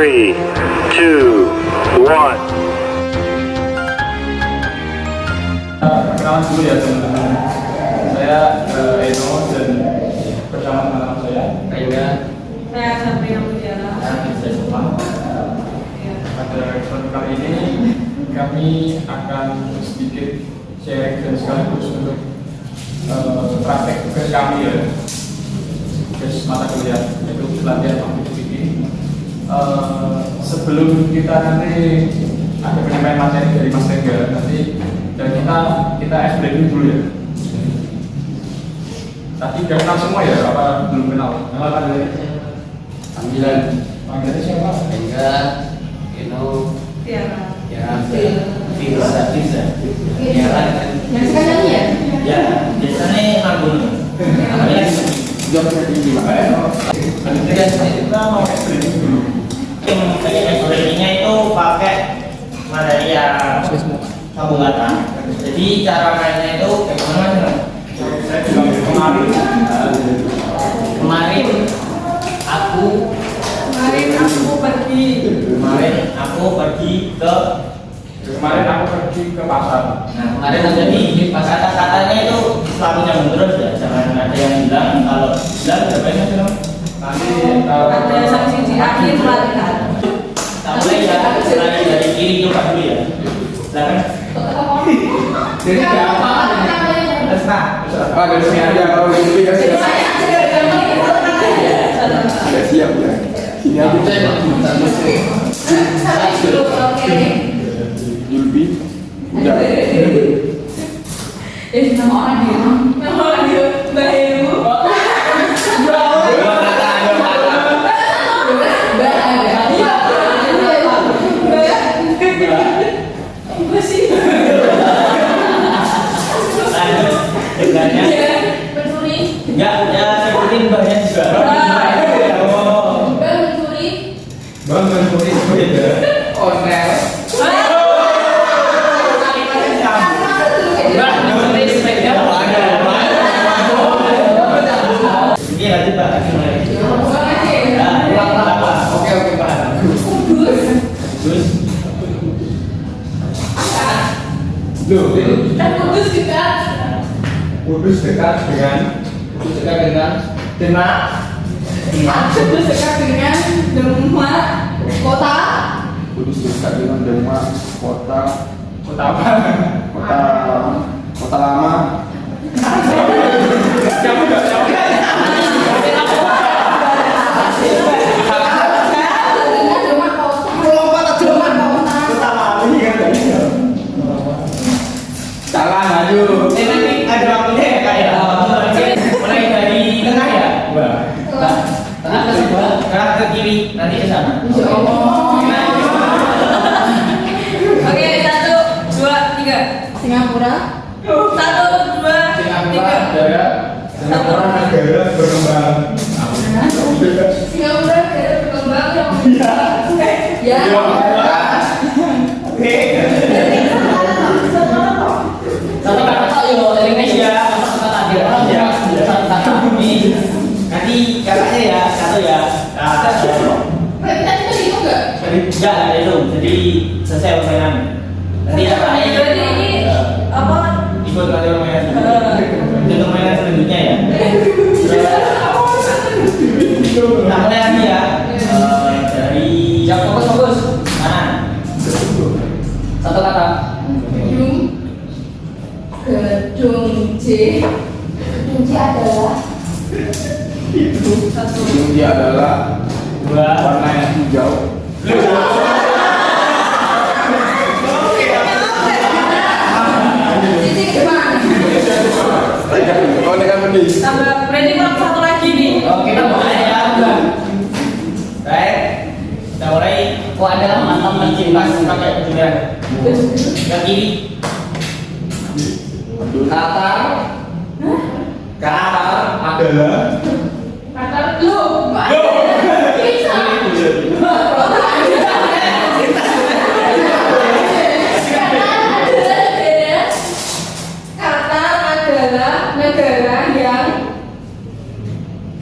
3, 2, 1. Perkenalan dulu ya teman-teman. Saya Eno dan bersama teman-teman saya Reza. Saya Sabrina Mutiara. Dan saya Sofan. Pada kesempatan kali ini kami akan sedikit sharing dan sekaligus untuk praktek tugas kami ya, tugas mata kuliah yaitu pelatihan aktivitas. Sebelum kita nanti ada penyampaian materi dari Mas Rega nanti, dan kita explain dulu ya. Tadi udah kenal semua ya, apa belum kenal? Kenal kan dari panggilannya siapa? Rega, Eno, Tiara. ya, Firsa, Tiara kan? Yang sekarang ya? Ya, biasanya Agung. Namanya Jawabnya tinggi lah. kita mau Explain dulu. yang explainingnya itu pakai materi yang sambungan. Jadi cara mainnya itu bagaimana? Saya bilang kemarin aku pergi ke pasar. Nah, kemarin terjadi kata-katanya itu selalu nyambung terus ya, jangan ada yang bilang kalau bilang berapa sih Nanti Ada sanksi di akhir pelatihan. mulai ya, mulai dari kiri ke depan dulu ya. Silakan. jadi apa? Terserah. Dari sini aja kalau gitu ya. Sudah siap ya. Sini aja. Julbi. Udah. Nama orang dia, Mbak Heru. Dengannya enggak ya, sebutin banyak juga. Bang Menturi beda. Onel. Ini lanjut Pak, mulai. Oke paham. Terus Loh, ini Kudus dekat dengan Demak kota. Kudus dekat dengan Demak kota apa? Kota lama. Kamu enggak tahu. Salah maju. nanti ada waktunya ya Kak ya. Mulai dari tengah ya. Tengah ke sebelah, tengah ke kiri, nanti ke sana. Oke, 1, 2, 3. Singapura. 1, 2, 3. Singapura negara berkembang. Singapura negara berkembang yang Satu kata Pak yo, Indonesia, satu kata dia orang ya, satu kata ini. Nanti kakaknya ya, satu ya. Kita itu enggak? Enggak ada itu, jadi selesai permainan. Nanti kakaknya Berarti ini apa? ikut nanti permainan. Untuk permainan selanjutnya ya. Nah, mulai lagi ya. Dari fokus. Mana? Satu kata. Gedung C. Gedung C adalah Dia adalah Dua. warna yang hijau. titik depan. Oh, dengan mending. Tambah berarti kurang satu lagi nih. Oke, kita mulai ya. Baik. Kita mulai. Kok ada mantap mencintas pakai kejujuran. Yang kiri. Qatar. Qatar Adalah Kata lu. Bisa.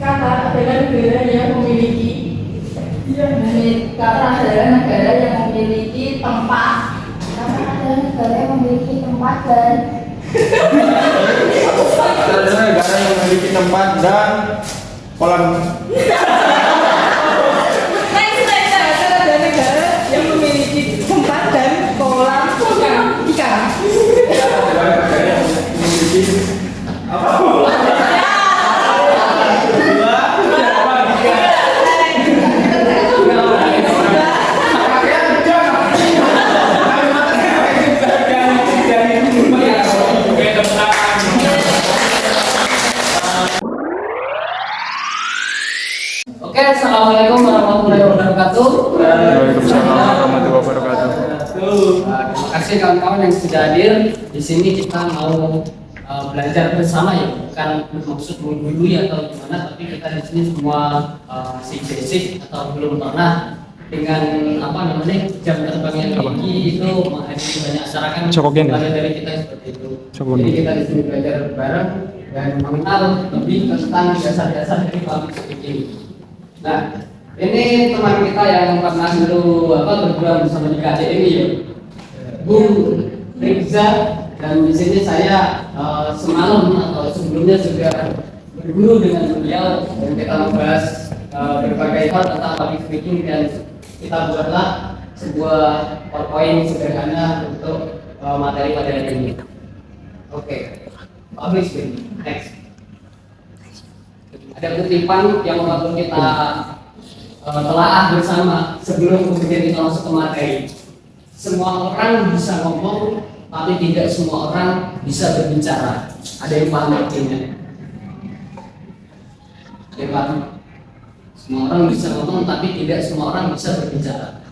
Qatar adalah negara yang memiliki Qatar adalah negara yang memiliki tempat. Qatar adalah negara yang memiliki tempat dan adalah negara yang memiliki tempat dan kolam. Next, Qatar adalah negara yang memiliki tempat dan kolam ikan. Oke, assalamualaikum warahmatullahi wabarakatuh. Waalaikumsalam warahmatullahi wabarakatuh. Terima kasih kawan-kawan yang sudah hadir. Di sini kita mau belajar bersama ya, bukan bermaksud menggurui atau gimana, tapi kita di sini semua masih basic atau belum pernah dengan jam terbang yang tinggi itu menghadiri banyak acara kan belajar dari kita seperti itu. Jadi kita di sini belajar bareng dan mengenal lebih tentang dasar-dasar dari public speaking. Nah, ini teman kita yang pernah dulu berjuang bersama di KDMI ya, Bung Riza, dan di sini saya semalam atau sebelumnya juga berguru dengan beliau dan kita membahas berbagai hal tentang public speaking dan kita buatlah sebuah PowerPoint sederhana untuk materi pada hari ini. Oke, public speaking next. Ada kutipan yang perlu kita telaah bersama sebelum kemudian kita masuk ke materi. Semua orang bisa ngomong, tapi tidak semua orang bisa berbicara. Ada yang paham artinya? Ada yang paham? Semua orang bisa ngomong, tapi tidak semua orang bisa berbicara.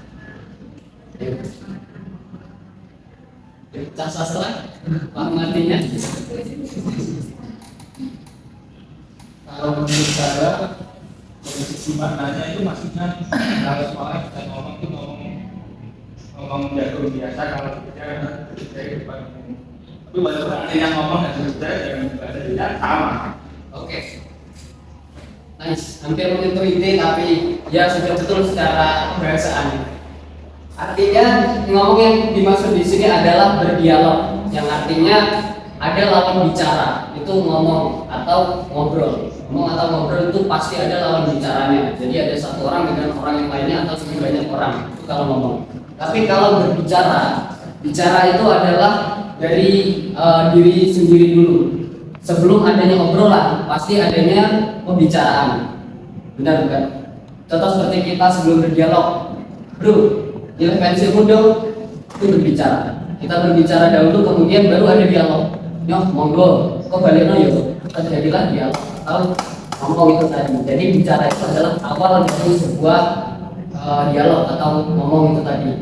Cah sastra, paham artinya? Kalau menurut saya dari sisi maknanya itu maksudnya kalau semua orang bisa ngomong itu ngomong jago biasa, kalau berbicara dari depan umum. Tapi walaupun artinya ngomong dan berbicara dengan bahasa tidak sama. Oke. Nice, hampir menyentuh inti tapi ya sudah betul secara bahasaan. Artinya ngomong yang dimaksud di sini adalah berdialog, yang artinya ada lawan bicara, itu ngomong atau ngobrol. Ngomong atau ngobrol itu pasti ada lawan bicaranya. Jadi ada satu orang dengan orang yang lainnya atau lebih banyak orang itu kalau ngomong. Tapi kalau berbicara, bicara itu adalah dari diri sendiri dulu. Sebelum adanya obrolan, pasti adanya pembicaraan. Benar bukan? Contoh seperti kita sebelum berdialog, bro, ya pensilmu dong, itu berbicara. Kita berbicara dahulu, kemudian baru ada dialog. Yo, monggo, kok baliknya yo, terjadilah dialog atau ngomong itu tadi. Jadi bicara itu adalah awal dari sebuah dialog atau ngomong itu tadi.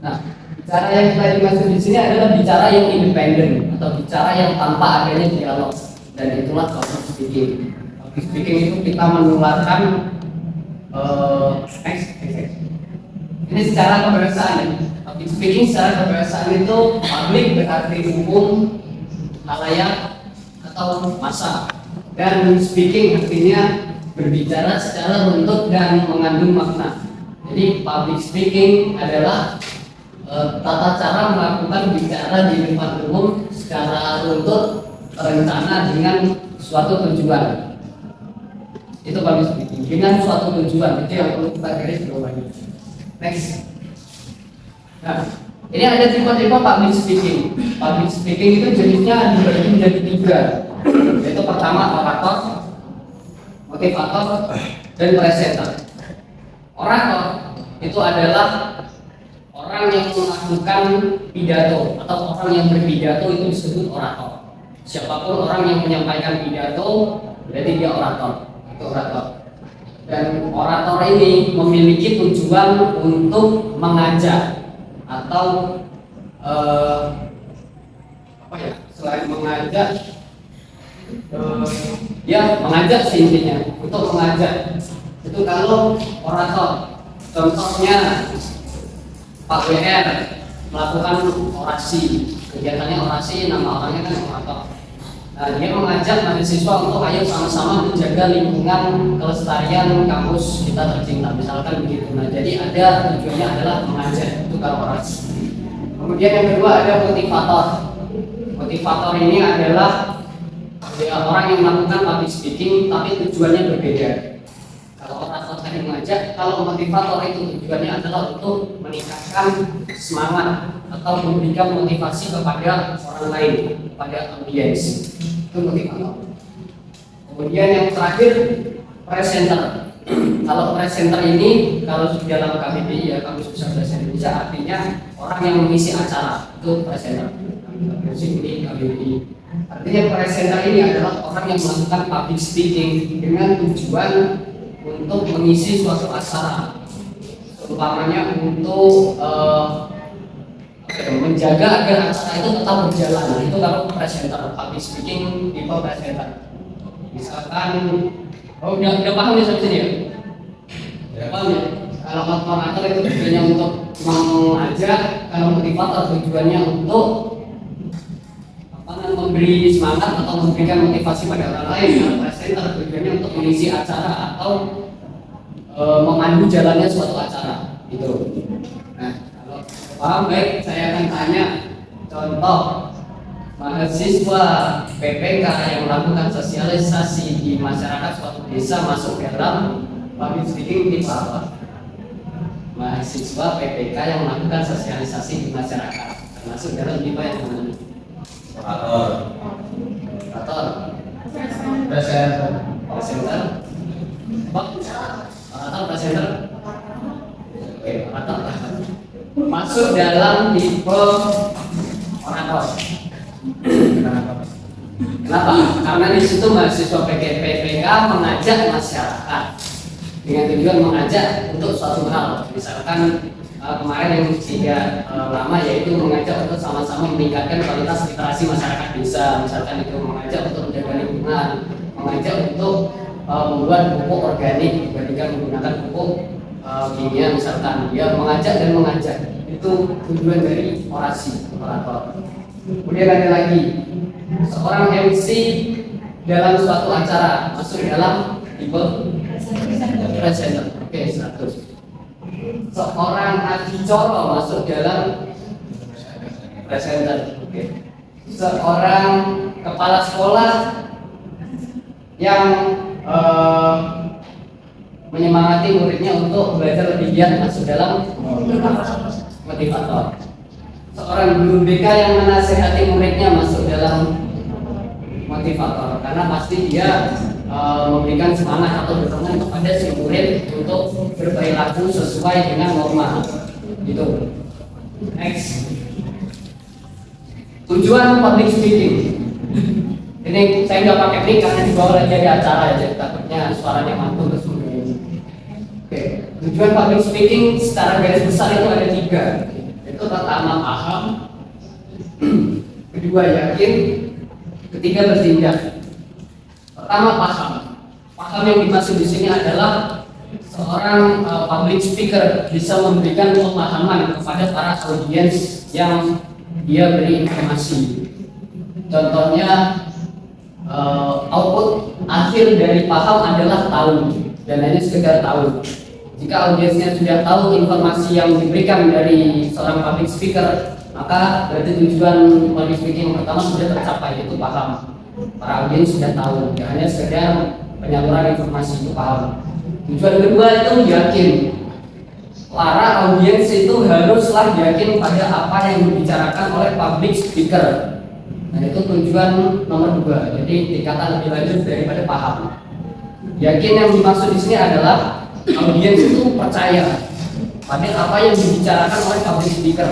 Nah, bicara yang kita dimaksud di sini adalah bicara yang independen atau bicara yang tanpa adanya dialog. Dan itulah public speaking. Public speaking itu kita menularkan ini secara kebahasaan ya. Public speaking secara kebahasaan itu public berarti umum, halayak atau massa, dan speaking artinya berbicara secara runtut dan mengandung makna. Jadi public speaking adalah tata cara melakukan bicara di depan umum secara runtut, terencana dengan suatu tujuan. Itu public speaking dengan suatu tujuan. Itu yang perlu kita garis bawahi. Next. Nah, ini ada tipe-tipe public speaking. Public speaking itu jenisnya dibagi menjadi 3, yaitu pertama orator, motivator, dan presenter. Orator itu adalah orang yang melakukan pidato atau orang yang berpidato itu disebut orator. Siapapun orang yang menyampaikan pidato berarti dia orator. Itu orator. Dan orator ini memiliki tujuan untuk mengajak atau selain mengajak ya mengajak sih intinya, untuk mengajak. Itu kalau orator, contohnya Pak WR melakukan orasi, kegiatannya orasi, nama orangnya kan orator. Nah, dia mengajak mahasiswa untuk ayo sama-sama menjaga lingkungan kelestarian kampus kita tercinta, misalkan begitu. Nah, jadi ada tujuannya adalah mengajak, itu kalau orasi. Kemudian yang kedua ada motivator. Motivator ini adalah orang yang melakukan public speaking tapi tujuannya berbeda. Kalau orator tadi mengajak, kalau motivator itu tujuannya adalah untuk meningkatkan semangat atau memberikan motivasi kepada orang lain, kepada audiens. Itu motivator. Kemudian yang terakhir presenter. Kalau presenter ini kalau di dalam KBBI ya, Kampus Besar Bahasa Indonesia, artinya orang yang mengisi acara, itu presenter. Ini KBBI. Artinya presenter ini adalah orang yang melakukan public speaking dengan tujuan untuk mengisi suatu acara, umpamanya untuk menjaga agar acara itu tetap berjalan. Nah, itu kalau presenter, public speaking tipe presenter. Misalkan, udah paham ya sampai sini ya? Udah paham ya? Kalau motivator itu tujuannya untuk mengajak, kalau motivator tujuannya untuk memberi semangat atau memberikan motivasi pada orang lain. Kalau presenter tujuannya untuk mengisi acara atau memandu jalannya suatu acara gitu. Nah, kalau paham baik, saya akan tanya contoh mahasiswa PPK yang melakukan sosialisasi di masyarakat suatu desa masuk dalam public speaking tipe apa? Mahasiswa PPK yang melakukan sosialisasi di masyarakat termasuk dalam tipe yang mana? Orator. Presenter. Orator presenter. Oke, orator. Masuk dalam tipe orator. Kenapa? Karena di situ mahasiswa PPK mengajak masyarakat dengan tujuan mengajak untuk suatu hal. Misalkan kemarin yang tidak lama yaitu mengajak untuk sama-sama meningkatkan kualitas literasi masyarakat desa, misalkan itu mengajak untuk menjaga lingkungan, mengajak untuk membuat pupuk organik dibandingkan menggunakan pupuk kimia, misalkan dia mengajak dan mengajak. Itu tujuan dari orasi, orator. Kemudian ada lagi seorang MC dalam suatu acara masuk dalam tipe presenter. Oke, 100. Seorang adicara masuk dalam presenter. Oke. Seorang kepala sekolah yang menyemangati muridnya untuk belajar lebih giat masuk dalam motivator. Seorang guru BK yang menasehati muridnya masuk dalam motivator, karena pasti dia memberikan semangat atau dukungan kepada si murid untuk berperilaku sesuai dengan norma. Gitu. Next. Tujuan public speaking. Ini saya nggak pakai mic karena di bawah lagi ada acara ya, jadi takutnya suaranya mantul terus. Oke. Tujuan public speaking secara garis besar itu ada 3. Itu pertama paham, kedua yakin, ketiga bertindak. Pertama paham. Paham yang dimaksud di sini adalah seorang public speaker bisa memberikan pemahaman kepada para audiens yang dia beri informasi. Contohnya output akhir dari paham adalah tahu, dan hanya sekedar tahu. Jika audiensnya sudah tahu informasi yang diberikan dari seorang public speaker, maka berarti tujuan public speaking yang pertama sudah tercapai, yaitu paham. Para audiens sudah tahu, tidak hanya sekedar penyaluran informasi, itu paham. Tujuan kedua itu yakin. Para audiens itu haruslah yakin pada apa yang dibicarakan oleh public speaker. Nah, itu tujuan nomor 2. Jadi tingkatan lebih lanjut daripada paham. Yakin yang dimaksud di sini adalah audiens itu percaya pada apa yang dibicarakan oleh public speaker.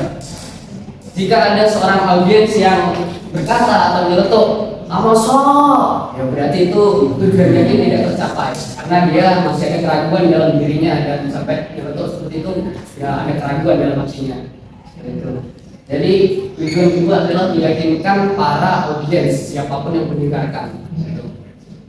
Jika ada seorang audiens yang berkata atau nyeletuk "Amosok", ya berarti itu tujuan yakin tidak tercapai, karena dia masih ada keraguan dalam dirinya, dan sampai nyeletuk seperti itu ya ada keraguan dalam hatinya. Jadi tujuan kedua adalah meyakinkan para audiens siapapun yang mendengarkan.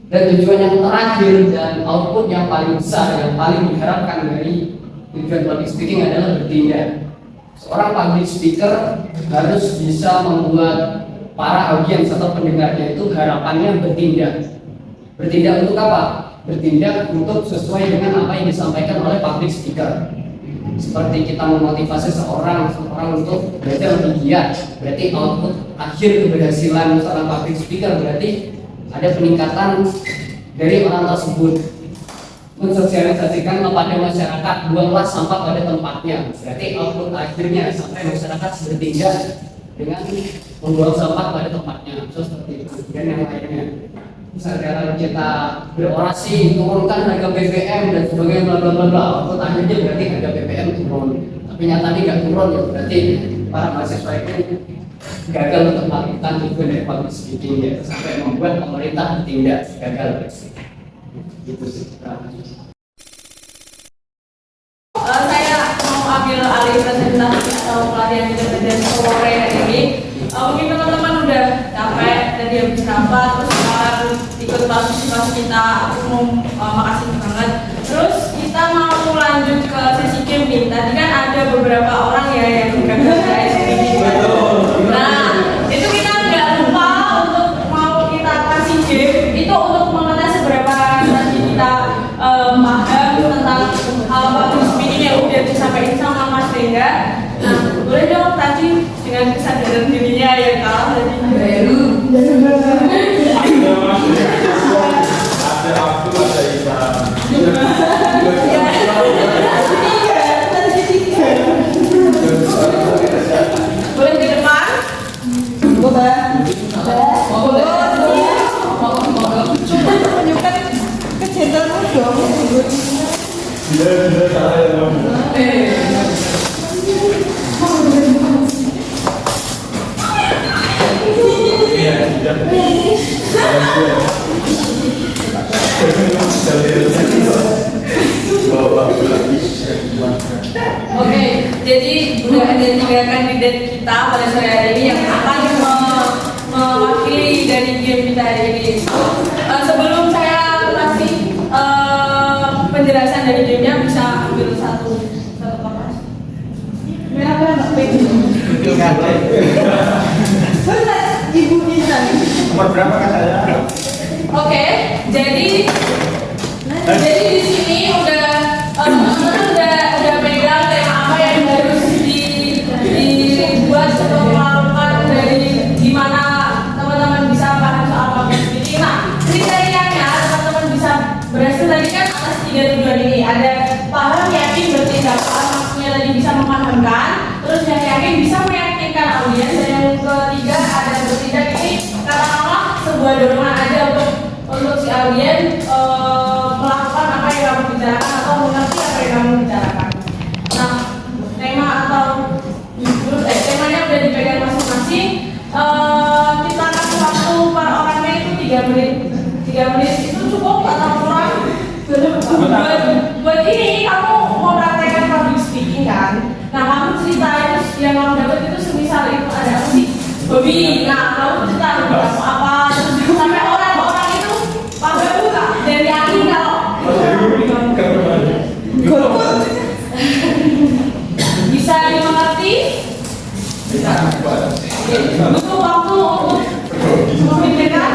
Dan tujuan yang terakhir dan output yang paling besar, yang paling diharapkan dari tujuan public speaking adalah bertindak. Seorang public speaker harus bisa membuat para audiens atau pendengarnya itu harapannya bertindak. Bertindak untuk apa? Bertindak untuk sesuai dengan apa yang disampaikan oleh public speaker. Seperti kita memotivasi seorang untuk belajar lebih giat, berarti output akhir keberhasilan seorang public speaker berarti ada peningkatan dari orang tersebut. Mensosialisasikan kepada masyarakat, buanglah sampah pada tempatnya, berarti output akhirnya sampai masyarakat bertindak dengan membuang sampah pada tempatnya. Seperti itu. Dan yang lainnya, misalnya kita berorasi turunkan harga BBM dan sebagainya, bla bla bla bla, output akhirnya berarti harga BBM turun, tapi nyatanya nggak turun, ya berarti para mahasiswa ini gagal untuk melakukan tujuan dari public speaking, ya, sampai membuat pemerintah bertindak gagal. Gitu sih. Saya mau ambil alih presentasi atau pelatihan independen sore hari ini. Mungkin teman-teman udah capek dan dia habis rapat, terus sekarang ikut partisipasi kita, aku mau makasih banget. Terus kita mau lanjut ke sesi game nih. Tadi kan ada beberapa orang ya yang gagal dari SPG. Nah, itu kita nggak lupa untuk mau kita kasih game itu untuk mengetes seberapa tadi kita paham tentang public speaking yang udah disampaikan sama Mas Rengga. Nah, boleh dong tadi dengan kesadaran dirinya yang kalah tadi baru. Ada Abdul, ada Isan. Boleh ke depan? Boleh. Tunjukkan kecintaanmu dong. Bila saya mau. Oke, jadi udah ada 3 kandidat kita pada sore hari ini yang akan mewakili dari game kita hari ini. Sebelum saya kasih penjelasan dari gamenya, bisa ambil satu kertas. Berapa Mbak Peggy? Ibu Nisa. Nomor berapa kan saya? Oke, jadi di sini teman-teman udah pegang tema apa yang harus dibuat sebelum melakukan dari gimana teman-teman bisa paham soal public speaking. Nah, kriterianya teman-teman bisa berhasil tadi kan atas 3 tujuan ini. Ada paham, yakin, bertindak. Paham maksudnya tadi bisa memahamkan, terus yang yakin bisa meyakinkan audiens, dan yang ketiga ada bertindak. Ini katakanlah sebuah dorongan aja untuk si audiens melakukan apa yang kamu bicarakan atau mengerti apa yang kamu bicarakan. Nah, tema atau temanya udah dipegang masing-masing. Kita kasih waktu per orangnya itu 3 menit. 3 menit itu cukup atau kurang? Buat ini kamu mau praktekkan public speaking kan? Nah, kamu cerita itu yang kamu dapat itu semisal itu ada apa sih? Hobi. Nah, kamu cerita hobi kamu apa? Sampai orang-orang itu pada buka dan yakin kalau bisa dimengerti. Bisa. Butuh waktu untuk memikirkan.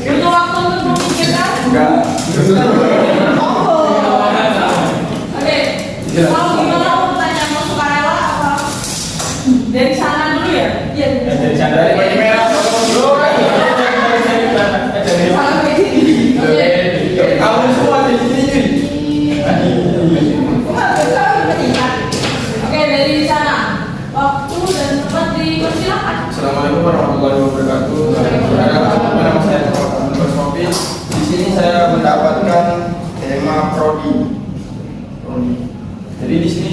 Butuh waktu untuk memikirkan. Enggak. Oke. Mau gimana? Mau tanya mau sukarela apa? Dari sana dulu ya? Iya. Dari sana dari baju merah dulu kan. Salah kayak gini. Oke. Kamu semua di sini. Oke, dari sana. Waktu dan tempat dipersilakan. Assalamualaikum warahmatullahi wabarakatuh. Nama saya Abdul Sofi. Di sini saya mendapatkan tema prodi. Jadi di sini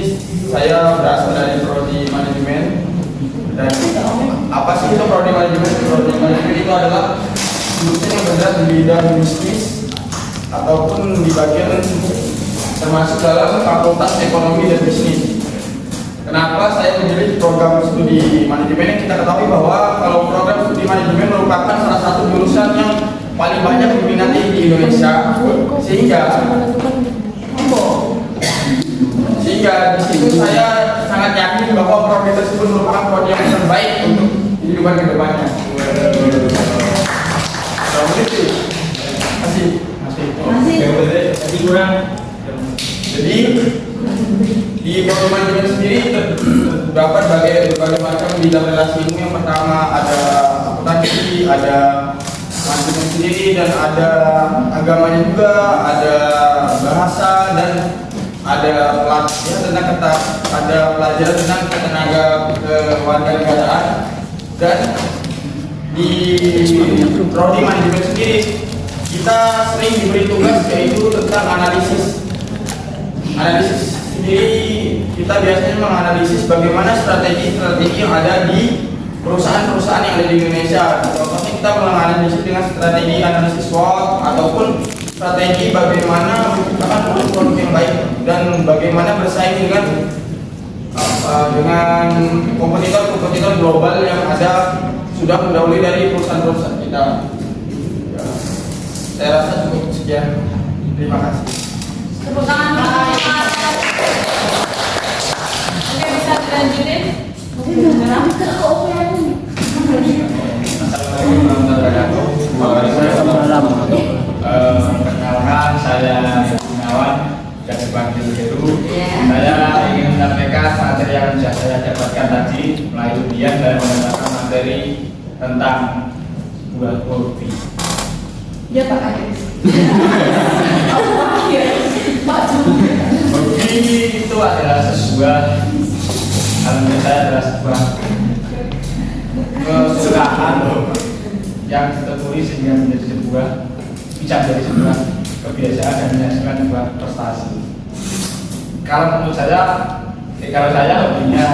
saya berasal dari prodi manajemen. Dan apa sih itu prodi manajemen? Prodi manajemen itu adalah jurusan yang bergerak di bidang bisnis ataupun di bagian termasuk dalam fakultas ekonomi dan bisnis. Kenapa saya memilih program studi manajemen? Yang kita ketahui bahwa kalau program studi manajemen merupakan salah satu jurusan yang paling banyak diminati di Indonesia, sehingga di situ saya sangat sangat yakin bahwa prodi tersebut merupakan prodi yang terbaik untuk kehidupan kedepannya. Masih kurang. Jadi di prodi manajemen sendiri terdapat berbagai macam bidang relasi ilmu. Yang pertama ada akuntansi, ada manajemen sendiri, dan ada agamanya juga, ada bahasa, dan ada pelatihan tentang ada pelajaran tentang ketenaga kewarganegaraan. Dan di prodi manajemen sendiri kita sering diberi tugas yaitu tentang analisis sendiri. Kita biasanya menganalisis bagaimana strategi yang ada di perusahaan-perusahaan yang ada di Indonesia. Contohnya kita menganalisis dengan strategi analisis SWOT ataupun strategi bagaimana menciptakan produk yang baik dan bagaimana bersaing dengan kompetitor global yang ada sudah mendahului dari perusahaan-perusahaan kita. Ya, saya rasa cukup sekian. Terima kasih. Tepuk tangan Pak. Oke, bisa dilanjutin. Assalamualaikum warahmatullahi wabarakatuh. Perkenalkan, saya Gunawan, dan dipanggil Heru. Saya ingin menyampaikan materi yang sudah saya dapatkan tadi melalui ujian dan mendapatkan materi tentang buah kopi. Ya Pak Kades. Kopi itu adalah sebuah, kalau menurut saya adalah sebuah kesukaan yang tertulis sehingga menjadi sebuah bisa menjadi sebuah kebiasaan dan menghasilkan sebuah prestasi. Kalau menurut saya, kalau saya hobinya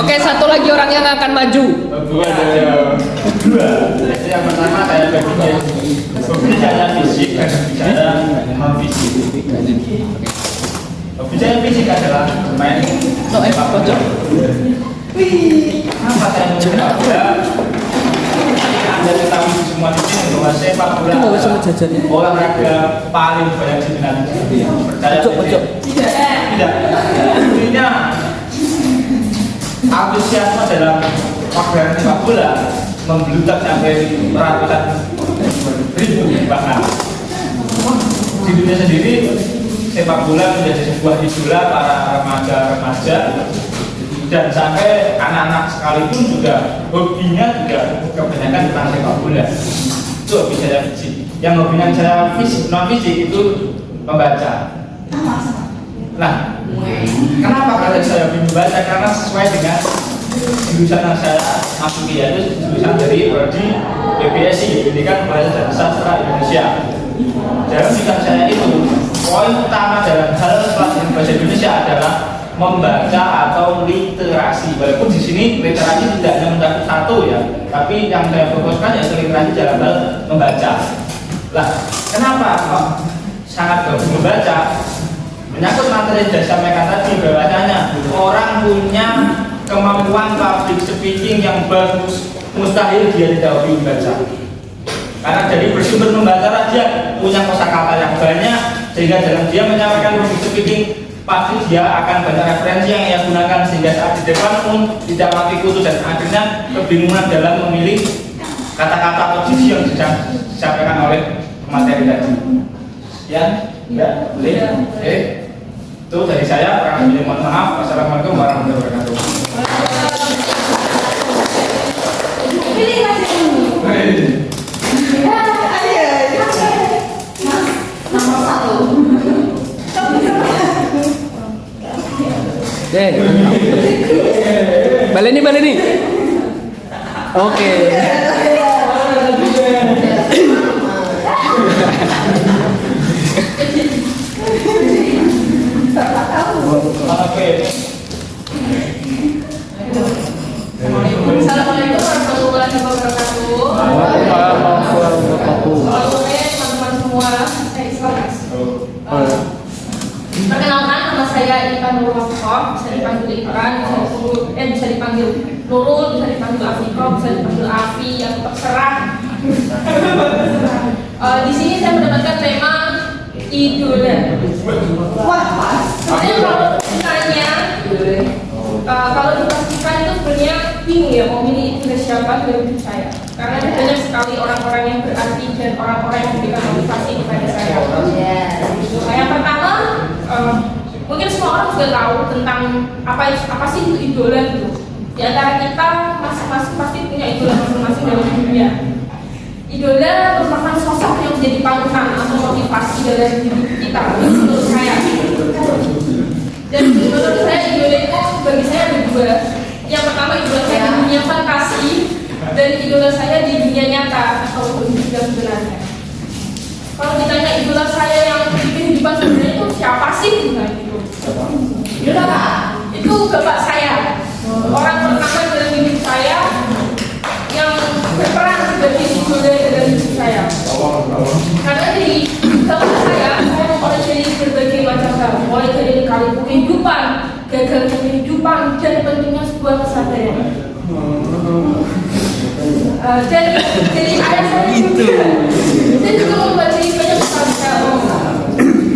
Oke, satu lagi orang yang akan maju. dua. Jadi yang pertama saya hobi saya fisik dan hobi saya non fisik. Hobi saya fisik adalah bermain sepak bola. Kenapa saya sepak bola? Anda ketahui semua di sini bahwa sepak bola olahraga paling banyak diminati. Percaya tidak? Intinya antusiasme dalam pagelaran sepak bola membludak sampai ratusan ribu bahkan. Di dunia sendiri sepak bola menjadi sebuah idola para remaja-remaja, dan sampai anak-anak sekalipun juga hobinya juga kebanyakan tentang sepak bola. Itu hobi saya fisik. Yang hobinya saya fisik, non fisik itu membaca. Nah, kenapa kalau saya hobi membaca? Karena sesuai dengan jurusan yang saya masuki, yaitu jurusan dari prodi PBSI, Pendidikan Bahasa dan Sastra Indonesia. Dalam jurusan saya itu, poin utama dalam hal pelajaran bahasa Indonesia adalah membaca atau literasi. Walaupun di sini literasi tidak hanya mencakup satu ya, tapi yang saya fokuskan yaitu literasi dalam hal membaca. Lah, kenapa kok sangat bagus membaca? Menyangkut materi yang saya sampaikan tadi, bahwasanya orang punya kemampuan public speaking yang bagus, mustahil dia tidak hobi membaca. Karena jadi bersumber membaca dia punya kosakata yang banyak, sehingga dalam dia menyampaikan public speaking pasti dia akan banyak referensi yang ia gunakan, sehingga saat di depan pun tidak mati kutu dan akhirnya kebingungan dalam memilih kata-kata atau diksi yang disampaikan oleh materi tadi. Ya, enggak, boleh. Itu dari saya, kurang lebih mohon maaf. Wassalamualaikum warahmatullahi wabarakatuh. Pilih kasih dulu. Nomor 1. Baleni. Oke. Assalamualaikum warahmatullahi wabarakatuh. Oke, teman-teman semua. Perkenalkan, nama saya Ikan Nurul Afikoh. Bisa dipanggil Ikan, bisa dipanggil Nurul, bisa dipanggil Afikoh, bisa dipanggil Afi, yang terserah. Di sini saya mendapatkan tema idola. Wah, pas. Soalnya kalau ditanya kalau dipastikan itu sebenarnya bingung ya mau milih idola siapa dalam hidup saya, karena banyak sekali orang-orang yang berarti dan orang-orang yang memberikan motivasi kepada saya. Yang pertama, mungkin semua orang sudah tahu tentang apa sih itu idola itu. Di antara kita masing-masing pasti punya idola masing-masing dalam hidupnya. Idola merupakan sosok yang menjadi panutan atau motivasi dalam hidup kita. Menurut saya. Dan menurut saya idola itu bagi saya ada dua. Yang pertama idola saya di dunia fantasi dan idola saya di dunia nyata atau di dunia sebenarnya. Kalau ditanya idola saya yang di kehidupan sebenarnya itu siapa sih? Nah, itu bapak saya. Orang pertama dalam hidup saya yang berperan sebagai idola dalam hidup saya. Karena di bapak saya mempelajari berbagai macam hal, mulai dari lika-liku kehidupan, gagalnya kehidupan, dan pentingnya sebuah kesadaran. Jadi ada saya juga. Saya juga mempelajari banyak hal.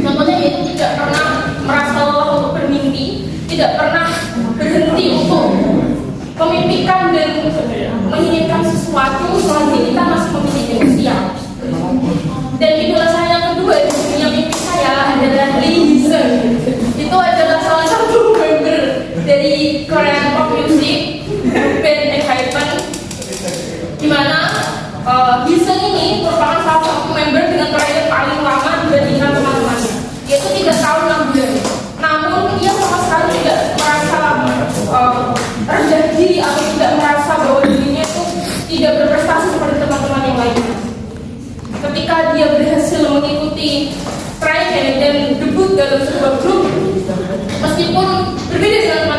Contohnya yaitu tidak pernah merasa lelah untuk bermimpi, tidak pernah berhenti untuk memimpikan dan menginginkan sesuatu selagi kita masih memiliki usia. Dan idola saya yang kedua di dunia mimpi saya adalah Lee Hee-seung. Itu adalah salah satu member dari Korean pop music band ENHYPEN, di mana Hee-seung ini merupakan salah satu member dengan karir paling lama dibandingkan teman-temannya, yaitu 3 tahun 6 bulan. Namun ia sama sekali tidak merasa rendah diri atau tidak merasa bahwa dirinya itu tidak berprestasi seperti teman-teman yang lainnya. Ketika dia berhasil mengikuti tryout dan debut dalam sebuah grup, meskipun berbeda dengan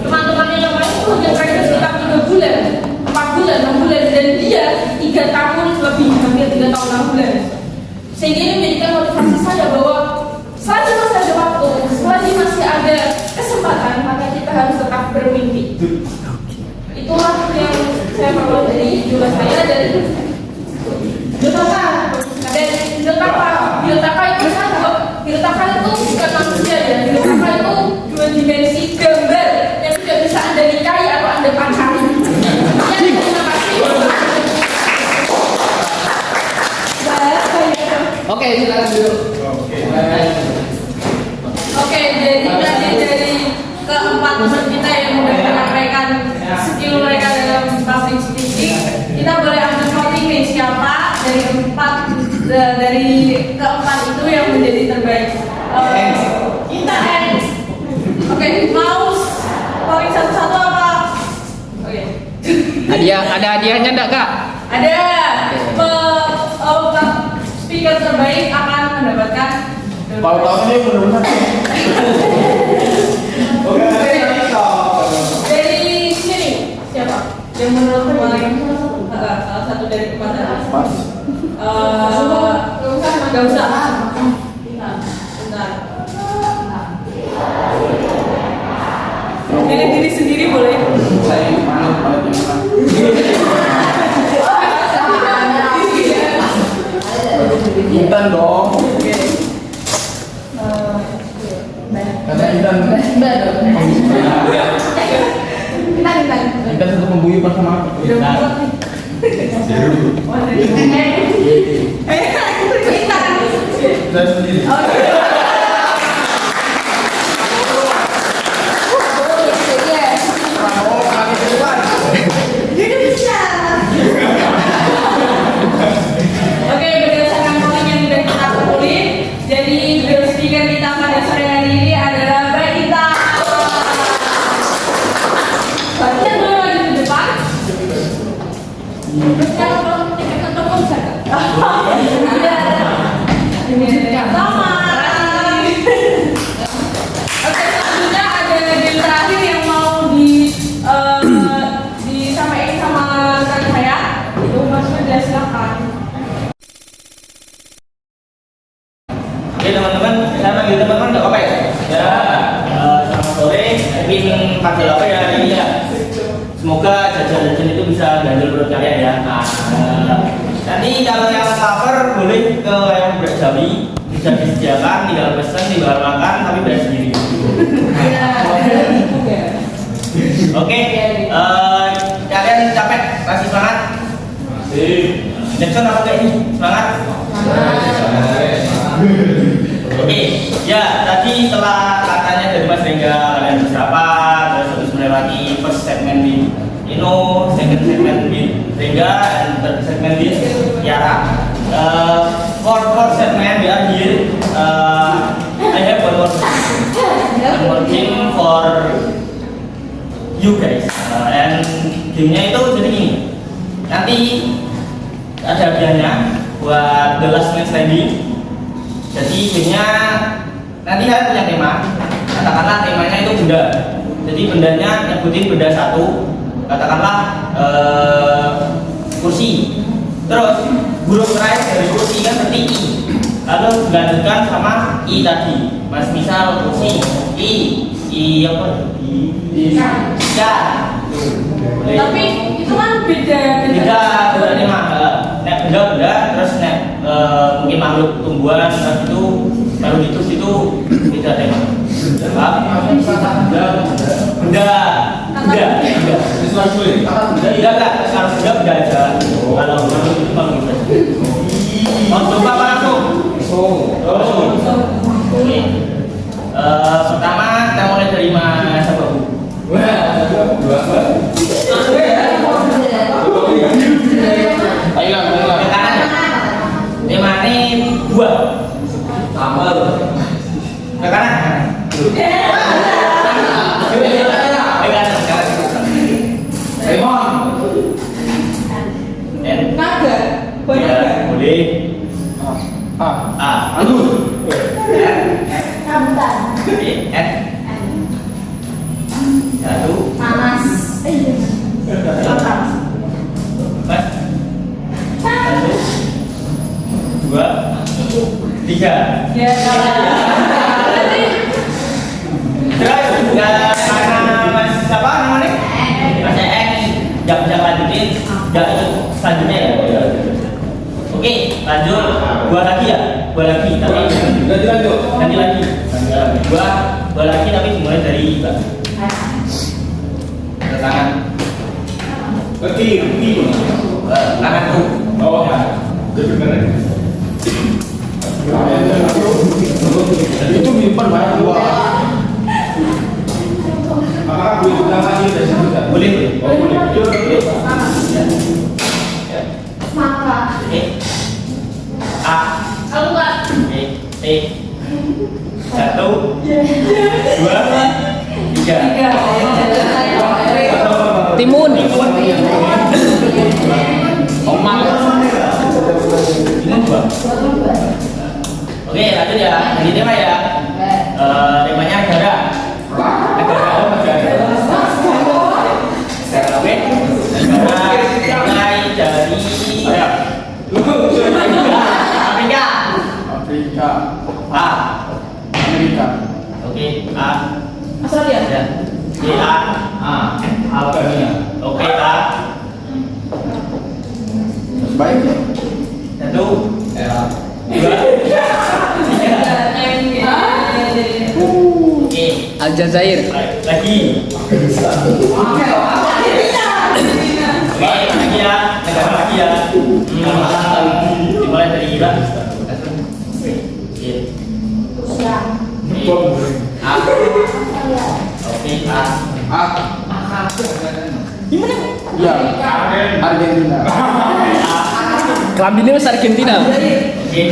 teman-temannya yang lain itu hanya tryout sekitar 3 bulan, 4 bulan, 6 bulan, dan dia 3 tahun lebih, hampir 3 tahun 6 bulan. Sehingga ini menjadikan motivasi saya bahwa selagi masih ada waktu, selagi masih ada kesempatan, maka kita harus tetap bermimpi. Itulah yang saya peroleh dari idola saya dan Hyotaka itu satu. Hyotaka itu bukan manusia ya. Hyotaka itu 2 dimensi gambar yang tidak bisa Anda nikahi atau Anda pacari. Terima kasih. Oke, silakan dulu. Oke, jadi dari keempat teman kita yang sudah menyampaikan skill mereka dalam public speaking, kita boleh ambil voting nih siapa dari keempat itu yang menjadi terbaik. Kita Oke, mau voting satu-satu apa? Oke. Ada hadiahnya enggak, Kak? Ada. Speaker terbaik akan mendapatkan. Tahu-tahu ini benar-benar. Oke, dari sini siapa? Yang menurut paling salah satu dari keempat tadi. Mas. Gak usah. Bentar. Pilih diri sendiri boleh. Saya mana Intan dong. Kata Intan. Intan untuk membuyuk bersama aku. Saya sendiri. Oke, berdasarkan voting yang sudah kita kumpulin, jadi speaker kita pada sore hari ini adalah Mbak Ita. Kita boleh maju ke depan. Terus kalau ketemu bisa nggak? Sama. Oke, selanjutnya ada game terakhir yang mau disampaikan sama rekan saya. Itu maksudnya silakan. Oke teman-teman, saya panggil teman-teman nggak apa ya? Ya, selamat sore. Ingin panggil apa ya hari ini ya? Semoga jajan-jajan itu bisa ganjil perut kalian ya. Nah, nanti kalau yang lapar boleh ke yang Jambi, bisa disediakan, tinggal pesen, tinggal makan, tapi bayar sendiri. Oke, kalian capek? Masih semangat? Jackson apa kayak ini? Semangat? Oke, ya tadi setelah katanya dari Mas Rengga kalian berapa, terus habis melewati first segment di Ino, second segment di Rengga, and third segment di Yara. For segment we are here. I have one more thing. I'm working for you guys, and gamenya itu jadi gini. Nanti ada hadiahnya buat the last man standing. Jadi gamenya nanti kalian punya tema. Katakanlah temanya itu benda. Jadi bendanya nyebutin benda satu. Katakanlah kursi. Terus huruf terakhir dari kursi kan berarti I. Lalu dilanjutkan sama I tadi. Mas misal kursi I apa? Ya. Tapi itu kan beda tema. Nek benda terus nek mungkin makhluk tumbuhan terus itu baru itu beda tema. Benda. Kalau benda aja. Kalau makhluk itu makhluk aja. Mau coba apa langsung? Oke. Pertama kita mulai dari Mas Abu. Tema ini buah. Tambah. Ke kanan. naga. Boleh. Aduh. Rambutan. Satu. Panas. Mas. Satu. Dua. Tiga. Ya, Terus karena Mas siapa namanya? Mas Ek. Jangan lanjutin. Jangan selanjutnya ya. Oke, lanjut. Dua lagi ya. Dua lagi tapi nanti lagi. Dua lagi tapi dimulai dari Mbak. Tangan. Kiri. Tangan tuh. Oh ya. Itu nyimpan banyak uang. Apakah boleh diulang lagi dari situ? Boleh. Oh, boleh. maka. A. Keluar. T. Satu. Dua. Tiga. Timun. Omak. Timun dua. Oke, lanjut ya. Jadi tema ya. Temanya negara. Negara oke. Negara mulai dari Afrika. A. Amerika. Oke, A. Australia. Ya. A. Albania. Oke, A. Baik. Satu. Dua. Oke. Aljazair. Lagi. Oke, lagi ya. Negara lagi ya. Dimulai dari Irak. Rusia. A. Oke, A. Ya. Argentina. Kelaminnya besar Argentina. Oke,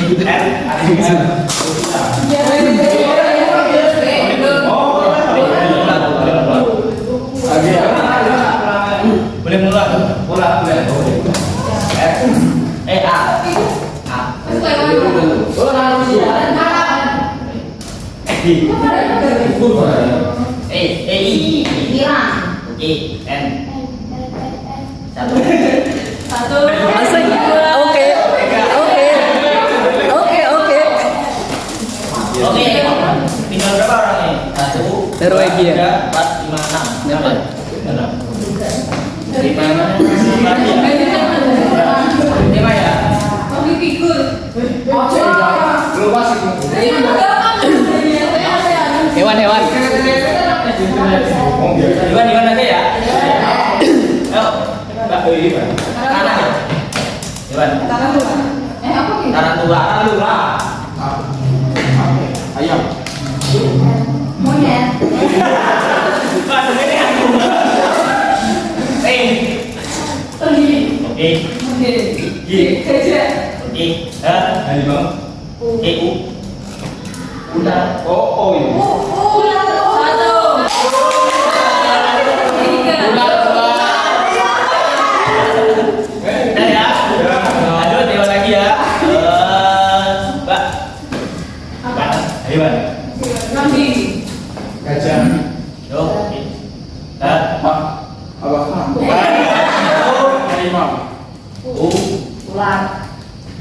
boleh mulai. Iran. Oke, N. Satu. Masa oke. Tinggal berapa orang nih? Satu. Norwegia. 3, 4, 5, 6. Nepal. 6. Lima ya. Belum masuk. Iwan. Iwan aja ya. Ayo, Mbak Iwan. Kanan ya. Iwan. Tarantula. Ayam. Monyet. Pak, ini aku. Oke. Harimau. Udah. Oh ini. Satu. Tiga. Udah ya. Lanjut Iwan lagi ya. Mbak. Ayo, Mbak. Kambing. Gajah. Yo. Oke. Apa? Harimau. Ular.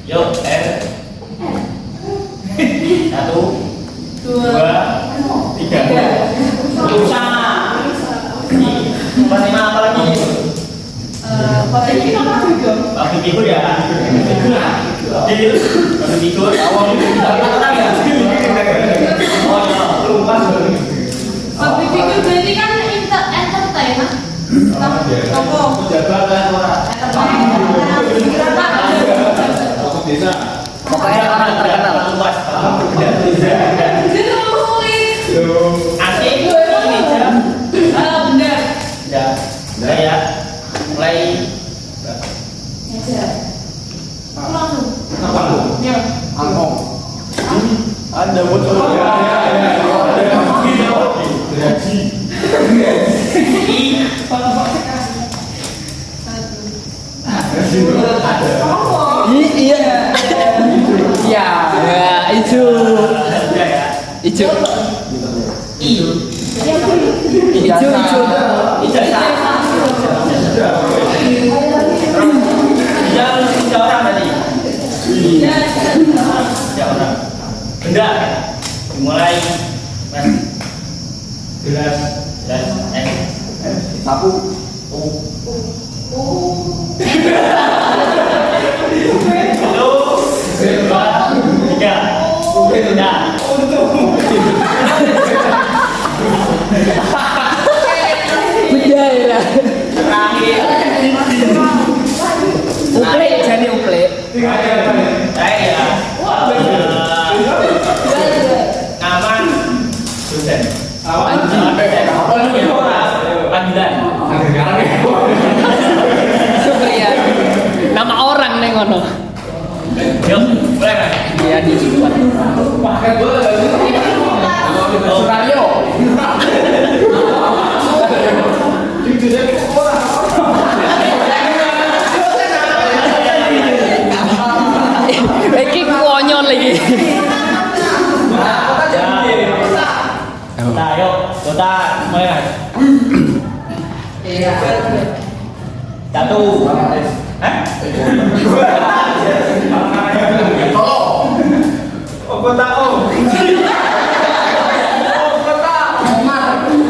Yo, Satu, Dua. tiga. Rusa. Apa lagi? Babi Figur ya. Babi figur. Awal Babi figur berarti kan entertain. Toko. Desa. Pokoknya orang terkenal. Itu sulit. Asik ini jam. Benar. Udah ya. Mulai. Langsung. Apa? Ya. Angkong. Ada betul. Gaji. Iya. Ya, itu. Ijo. Tiga orang tadi. Tiga orang. Benda. Dimulai. Mas. Gelas. Sapu. Satu, dua, tiga. Benda. Beda ya. Terakhir. Uple jadi uple. Saya nama dosen. Panggilan. Supriyan. Nama orang neng ngono. Yuk, mulai Mas. Iya di Cipuan. Surayo. Iki konyol lagi. Nah, yuk, kita mulai Mas. Satu. Hah?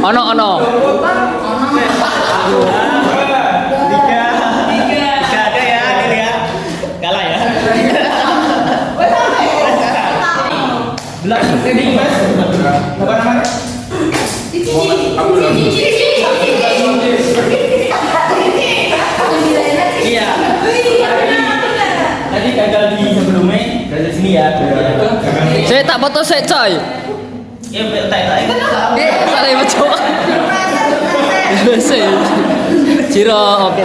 Ono. Tiga ada ya, ini ya. Kalah ya. Belas ini Mas. Apa namanya? Iya. Tadi gagal di sebelumnya dari sini ya. Saya tak foto saya coy. Ya, tak. Saya mencoba. Saya. Ciro oke.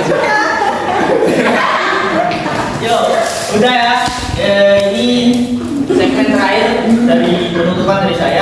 Yuk, udah ya. Ini segmen terakhir dari penutupan dari saya.